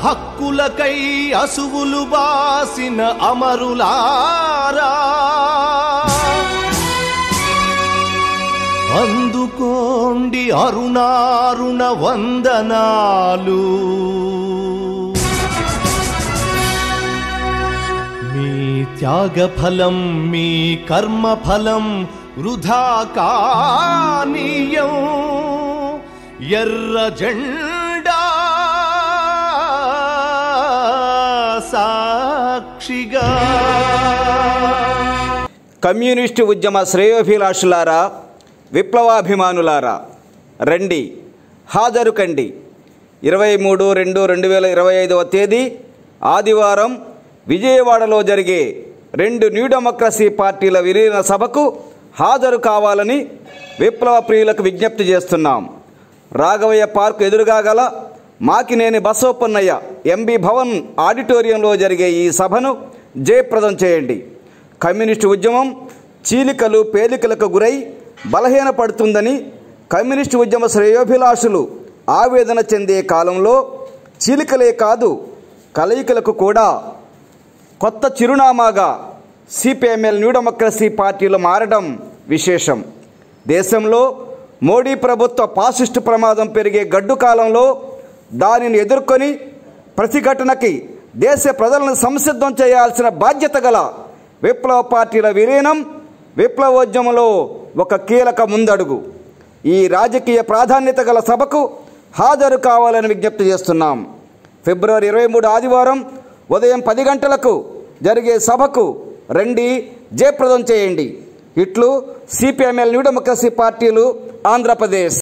హక్కులకై అసువులు బాసిన అమరులారా, అందుకోండి అరుణారుణ వందనాలు. మీ త్యాగఫలం మీ కర్మఫలం వృధా కానీయం. ఎర్ర జెండా సాక్షిగా. కమ్యూనిస్టు ఉద్యమ శ్రేయోభిలాషులారా, విప్లవాభిమానులారా, రండి, హాజరు కండి. 23/2/2025 తేదీ ఆదివారం విజయవాడలో జరిగే 2 న్యూ డెమోక్రసీ పార్టీల విలీన సభకు హాజరు కావాలని విప్లవ ప్రియులకు విజ్ఞప్తి చేస్తున్నాం. రాఘవయ్య పార్కు ఎదురుగా గల మాకినేని బసవపన్నయ్య ఎంబీ భవన్ ఆడిటోరియంలో జరిగే ఈ సభను జయప్రదం చేయండి. కమ్యూనిస్టు ఉద్యమం చీలికలు పేలికలకు గురై బలహీనపడుతుందని కమ్యూనిస్టు ఉద్యమ శ్రేయోభిలాషులు ఆవేదన చెందే కాలంలో చీలికలే కాదు, కలయికలకు కూడా కొత్త చిరునామాగా సిపిఎంఎల్ న్యూ డెమోక్రసీ పార్టీలు మారడం విశేషం. దేశంలో మోడీ ప్రభుత్వ ఫాసిస్టు ప్రమాదం పెరిగే గడ్డు కాలంలో దానిని ఎదుర్కొని ప్రతిఘటనకి దేశ ప్రజలను సంసిద్ధం చేయాల్సిన బాధ్యత గల విప్లవ పార్టీల విలీనం విప్లవోద్యమంలో ఒక కీలక ముందడుగు. ఈ రాజకీయ ప్రాధాన్యత గల సభకు హాజరు కావాలని విజ్ఞప్తి చేస్తున్నాం. ఫిబ్రవరి 23 ఆదివారం ఉదయం 10 గంటలకు జరిగే సభకు రండి, జయప్రదం చేయండి. ఇట్లు సిపిఎంఎల్ న్యూ డెమోక్రసీ పార్టీలు, ఆంధ్రప్రదేశ్.